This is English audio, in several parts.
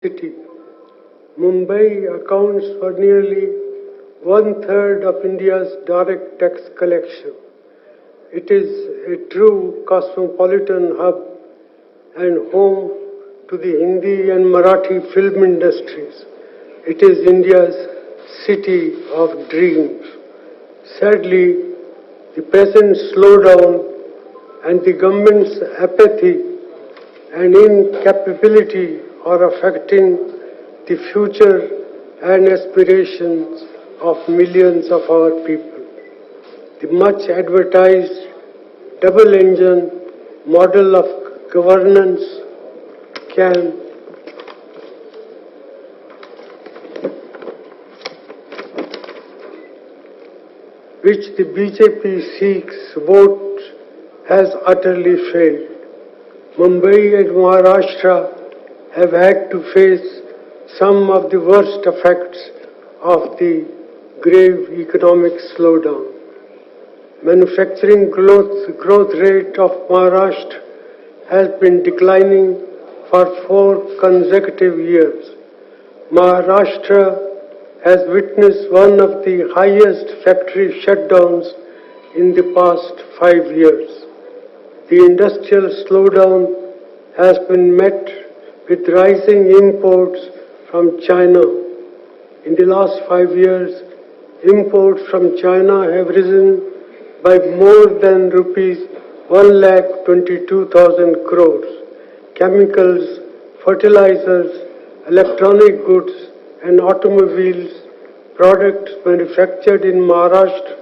city. Mumbai accounts for nearly one-third of India's direct tax collection. It is a true cosmopolitan hub and home to the Hindi and Marathi film industries. It is India's city of dreams. Sadly, the present slowdown and the government's apathy and incapability are affecting the future and aspirations of millions of our people. The much advertised double engine model of governance can which the BJP seeks vote has utterly failed. Mumbai and Maharashtra have had to face some of the worst effects of the grave economic slowdown. Manufacturing growth rate of Maharashtra has been declining for 4 consecutive years. Maharashtra has witnessed one of the highest factory shutdowns in the past 5 years. The industrial slowdown has been met with rising imports from China. In the last 5 years, imports from China have risen by more than rupees 1,22,000 crores. Chemicals, fertilizers, electronic goods and automobiles products manufactured in Maharashtra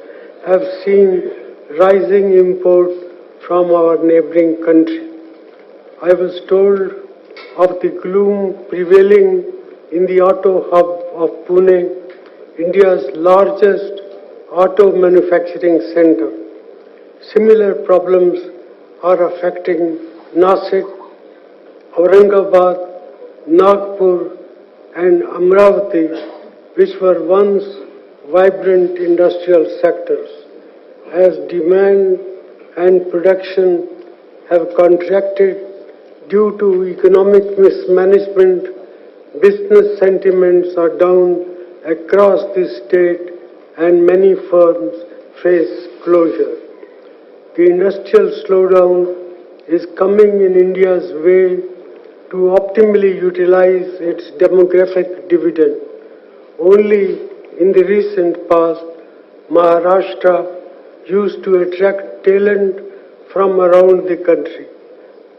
have seen rising imports from our neighboring country. I was told of the gloom prevailing in the auto hub of Pune, India's largest auto manufacturing center. Similar problems are affecting Nasik, Aurangabad, Nagpur and Amravati, which were once vibrant industrial sectors. As demand and production have contracted due to economic mismanagement, business sentiments are down across the state and many firms face closure. The industrial slowdown is coming in India's way to optimally utilize its demographic dividend. Only in the recent past, Maharashtra used to attract talent from around the country.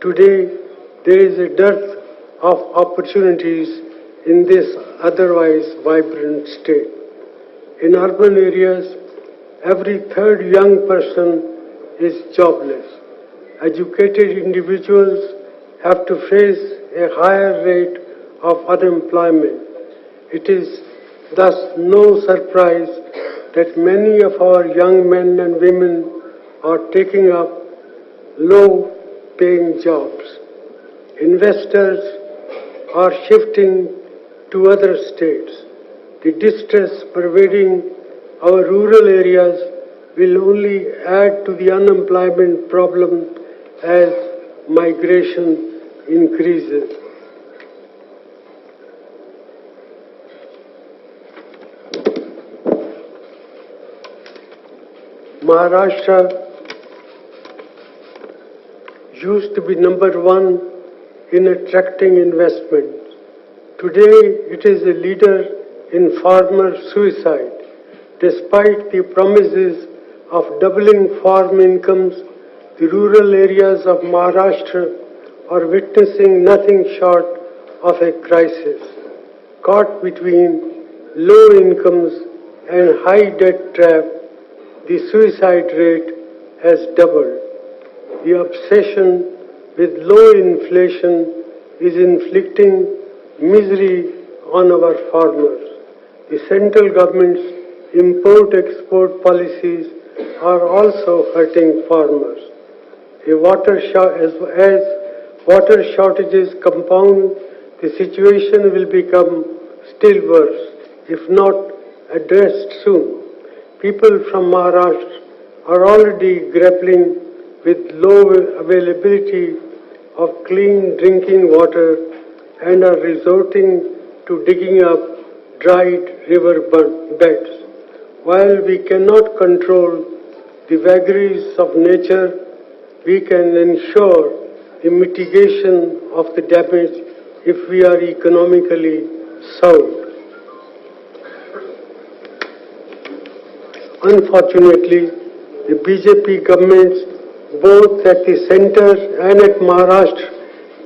Today, there is a dearth of opportunities in this otherwise vibrant state. In urban areas, every third young person is jobless. Educated individuals have to face a higher rate of unemployment. It is thus no surprise that many of our young men and women are taking up low-paying jobs. Investors are shifting to other states. The distress pervading our rural areas will only add to the unemployment problem as migration increases. Maharashtra used to be number 1 in attracting investment. Today, it is a leader in farmer suicide. Despite the promises of doubling farm incomes, the rural areas of Maharashtra are witnessing nothing short of a crisis. Caught between low incomes and high debt trap, the suicide rate has doubled. The obsession with low inflation is inflicting misery on our farmers. The central government's import-export policies are also hurting farmers. As water shortages compound, the situation will become still worse, if not addressed soon. People from Maharashtra are already grappling with low availability of clean drinking water and are resorting to digging up dried river beds. While we cannot control the vagaries of nature, we can ensure the mitigation of the damage if we are economically sound. Unfortunately, the BJP governments, both at the center and at Maharashtra,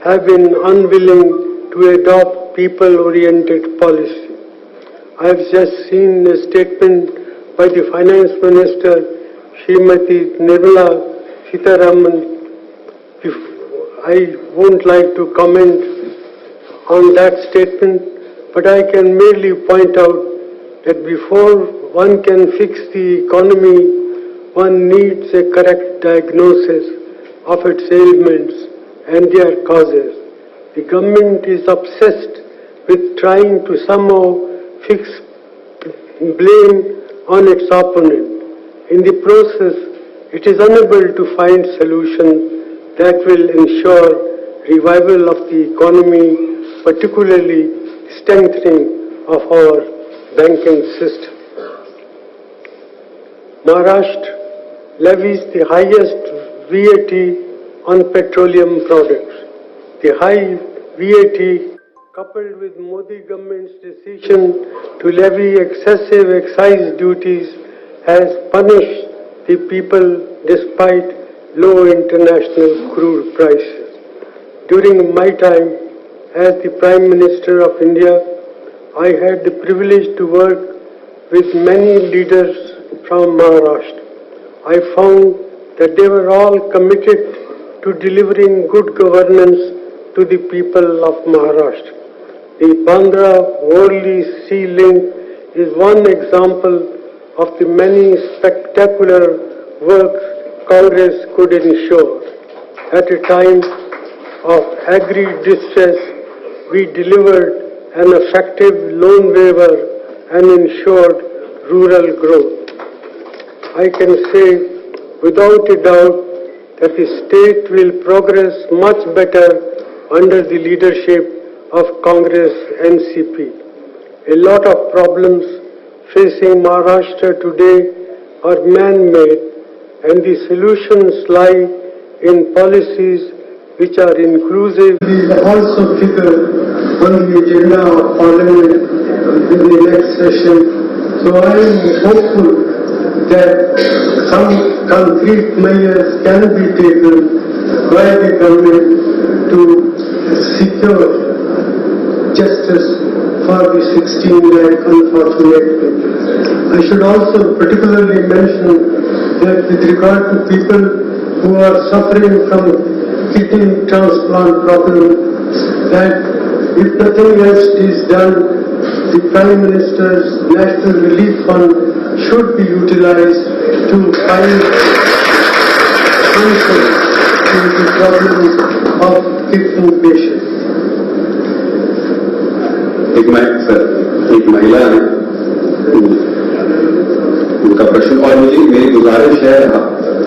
have been unwilling to adopt people-oriented policy. I have just seen a statement by the Finance Minister, Srimati Nirmala Sitharaman. I won't like to comment on that statement, but I can merely point out that before one can fix the economy, one needs a correct diagnosis of its ailments and their causes. The government is obsessed with trying to somehow fix blame on its opponent. In the process, it is unable to find solutions that will ensure revival of the economy, particularly strengthening of our banking system. Maharashtra levies the highest VAT on petroleum products. The high VAT, coupled with Modi government's decision to levy excessive excise duties, has punished the people despite low international crude prices. During my time as the Prime Minister of India, I had the privilege to work with many leaders from Maharashtra. I found that they were all committed to delivering good governance to the people of Maharashtra. The Bandra-Worli Sea Link is one example of the many spectacular works Congress could ensure. At a time of agri-distress, we delivered an effective loan waiver and ensured rural growth. I can say without a doubt that the state will progress much better under the leadership of Congress NCP. A lot of problems facing Maharashtra today are man-made, and the solutions lie in policies which are inclusive. These also figure on the agenda of Parliament in the next session. So I am hopeful that some concrete measures can be taken by the government to secure justice for the 16 lakh unfortunate people. I should also particularly mention that with regard to people who are suffering from kidney transplant problem, that if nothing else is done, the Prime Minister's National Relief Fund should be utilized to find solutions to the problems of kidney patients. एक महिला है, उनका प्रश्न, और मेरी गुजारिश है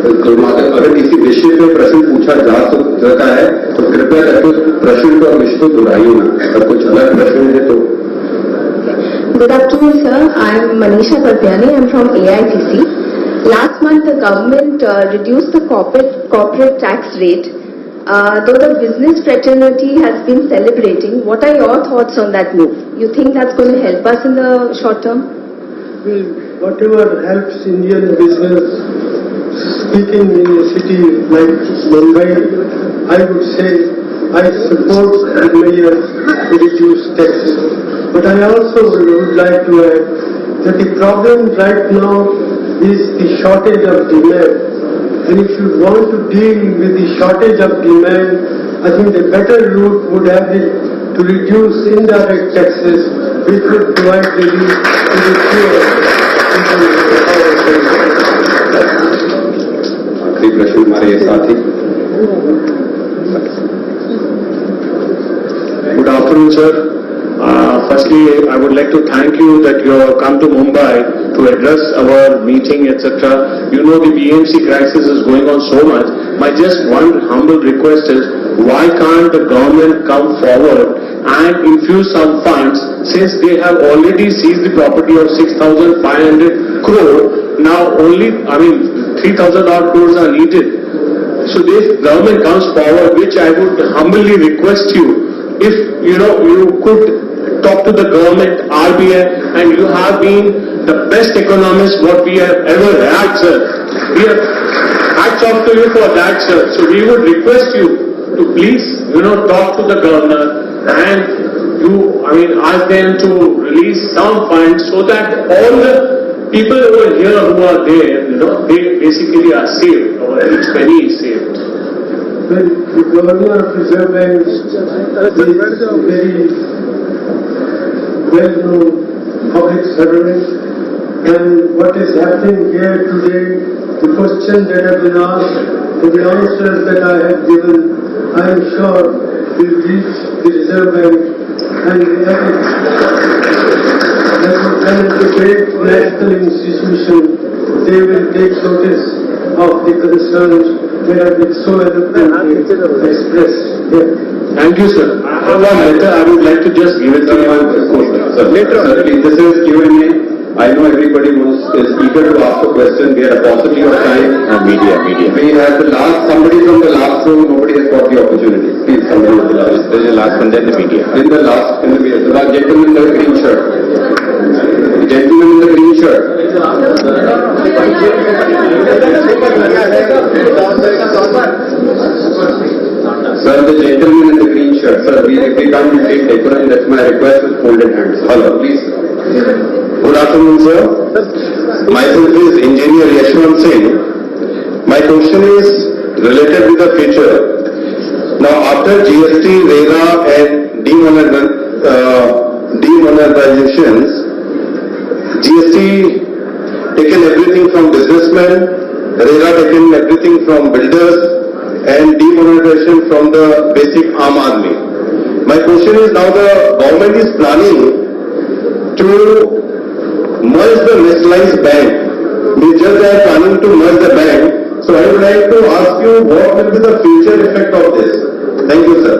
अगर किसी विषय पे प्रश्न पूछा जा सकता है तो कृपया करके प्रश्न को विषय दोहराइए ना, अगर कुछ अलग प्रश्न है तो। Good afternoon, sir. I am Manisha Partyani. I am from AITC. Last month, the government reduced the corporate tax rate. Though the business fraternity has been celebrating, what are your thoughts on that move? You think that's going to help us in the short term? Well, whatever helps Indian business, speaking in a city like Mumbai, I would say I support the measures to reduce taxes. But I also would like to add that the problem right now is the shortage of demand. And if you want to deal with the shortage of demand, I think the better route would have been to reduce indirect taxes, which would provide relief to the poor people of our country. आखिरी प्रश्न हमारे साथी। Good afternoon, sir. Firstly, I would like to thank you that you have come to Mumbai to address our meeting, etc. You know the BMC crisis is going on so much. My just one humble request is, why can't the government come forward and infuse some funds, since they have already seized the property of 6,500 crore. Now only, 3,000 odd crores are needed. So this government comes forward, which I would humbly request you, if you could talk to the government, RBI, and you have been the best economist what we have ever had, sir. We have hats off to you for that, sir. So we would request you to please, talk to the governor and ask them to release some funds so that all the people over here who are there, they basically are saved, or each penny is saved. Well, the governor of Reserve Bank is a very well-known public servant, and what is happening here today, the questions that have been asked and the answers that I have given, I am sure will reach the Reserve Bank and the great national institution. They will take notice of the concerns that have been so eloquently expressed here. Thank you, sir. I have one letter. I would like to just give it to you. Later on, this is Q&A. I know everybody is eager to ask a question. We are a paucity of time. Media. We have somebody from the last row. Nobody has got the opportunity. Please, somebody from the last. This is the last one, then the media. In the media. The gentleman in the green shirt. The gentleman in the green shirt. Sir, the gentleman in the green shirt. Sir, we can't take decorum. That's my request with folded hands. Hello, please. Good afternoon, sir. Myself is Engineer Yashwant Singh. My question is related to the future. Now, after GST, RERA and demonetizations, GST taken everything from businessmen, RERA taken everything from builders, and demonetization from the basic Aam Aadmi. My question is, now the government is planning to merge the nationalized bank. We just are planning to merge the bank. So I would like to ask you, what will be the future effect of this? Thank you, sir.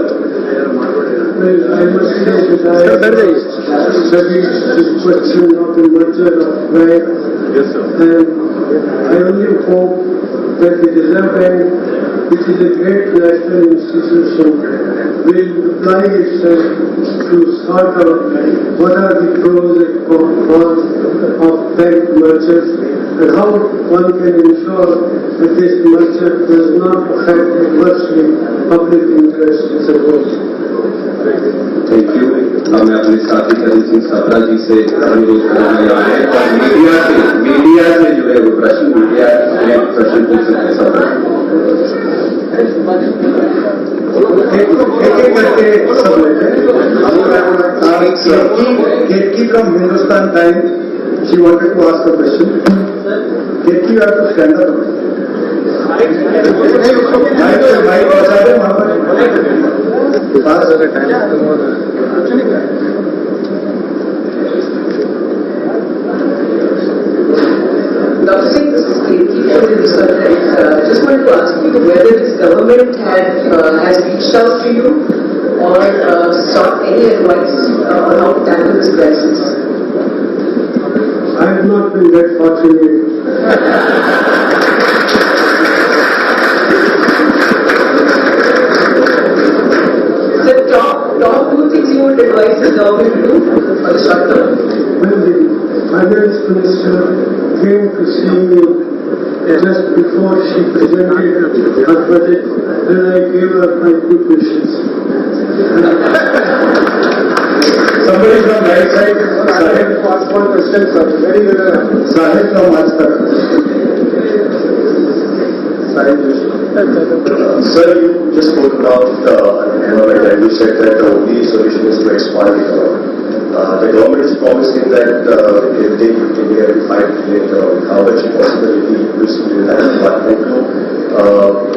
Well, I must say that I studied this question of the merger of banks. Yes, sir. And I only hope that the Reserve Bank, which is a great national institution, will apply itself to sort out what are the pros and cons of bank mergers and how one can ensure that this merger does not affect adversely public interest as a whole. Thank you. मैं अपने साथी करण सिंह सत्रा जी से अनुरोध करने आया है और मीडिया से जो है वो प्रश्न पूछ सकते हैं सत्रा। Ketki from Hindustan Times, she wanted to ask a question. Ketki, you have to stand up. Dr. Singh, this is Ketki from Hindustan Times. Just wanted to ask you whether this government has reached out to you or sought any advice on how to tackle this crisis. I have not been that fortunate. The top two things you would advise the government to do for the short term? When the finance minister came to see me just before she presented her budget, then I gave her my good wishes. Somebody from right side, Sahib, ask one question, sir. Very well. Sahib from Ajtak. Sir, you just spoke about environment and you said that the only solution is to expand the economy. The government is promising that it will take 15 years to 5 trillion. How much possibility do you see in that?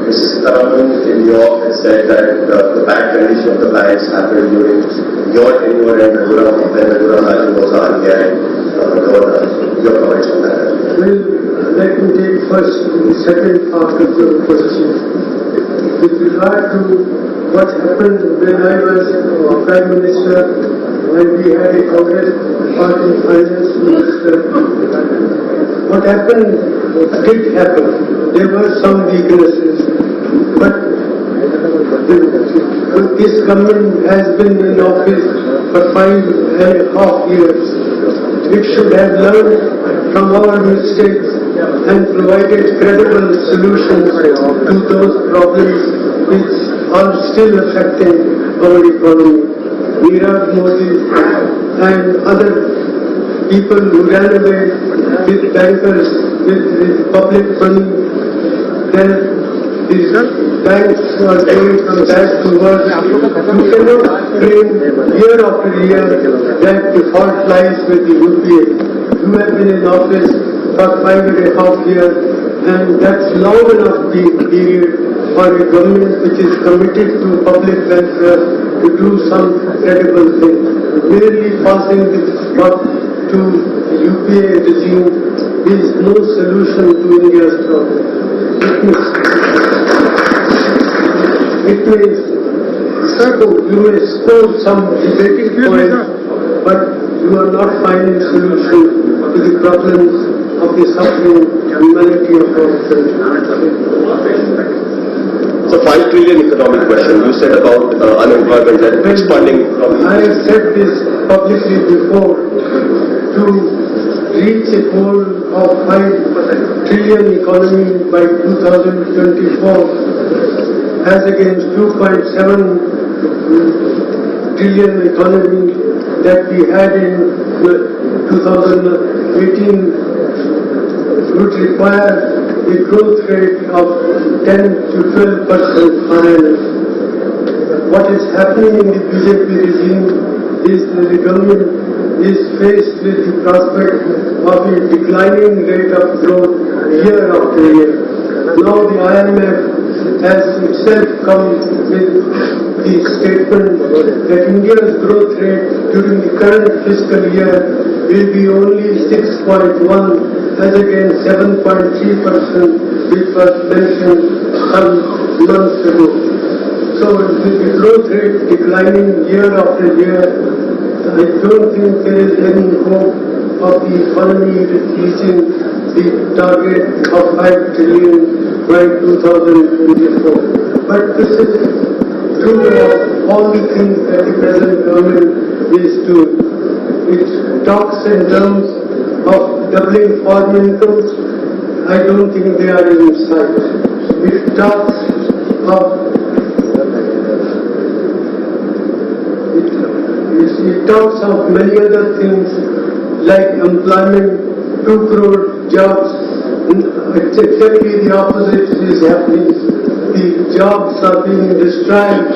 Ms. Sitaraman in New York has said that the bad condition of the banks happened during your tenure and Raghuram Rajan was our governor. Your comments on that? Well, let me take first the second part of your question. With regard to what happened when I was Prime Minister, when we had a Congress party finance minister. What happened did happen. There were some weaknesses, but this government has been in office for 5.5 years. It should have learned from our mistakes and provided credible solutions to those problems which are still affecting our economy. Nirav Modi and other people who ran away with bankers, with public money, then these banks are going from bad to worse. You cannot claim year after year that the fault lies with the UPA. You have been in office for 5.5 years, and that's long enough period for a government which is committed to public welfare to do some credible thing. Merely passing this buck to the UPA regime is no solution to India's problem. It may you may score some debating points, but you are not finding solution to the problems of the suffering humanity of our country. So 5 trillion economic question. You said about unemployment and expanding. I have said this publicly before. To reach a goal of 5 trillion economy by 2024, as against 2.7 trillion economy that we had in 2018, would require a growth rate of 10 to 12% per annum. What is happening in the BJP regime is that the government is faced with the prospect of a declining rate of growth year after year. Now the IMF has itself come with the statement that India's growth rate during the current fiscal year will be only 6.1 as against 7.3% which was mentioned some months ago. So with the growth rate declining year after year, I don't think there is any hope of the economy reaching the target of 5 trillion by 2024. But this is true of all the things that the present government is doing. It talks in terms of doubling foreign incomes. I don't think they are in sight. It talks of many other things like employment, 2 crore jobs. It's exactly the opposite is happening. The jobs are being destroyed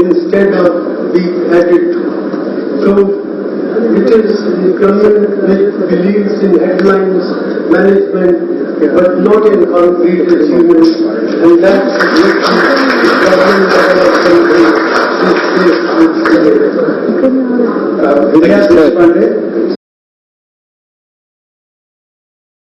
instead of being added to. So it is the government which believes in headlines management but not in concrete achievements, and that's the problem that our country is faced with today.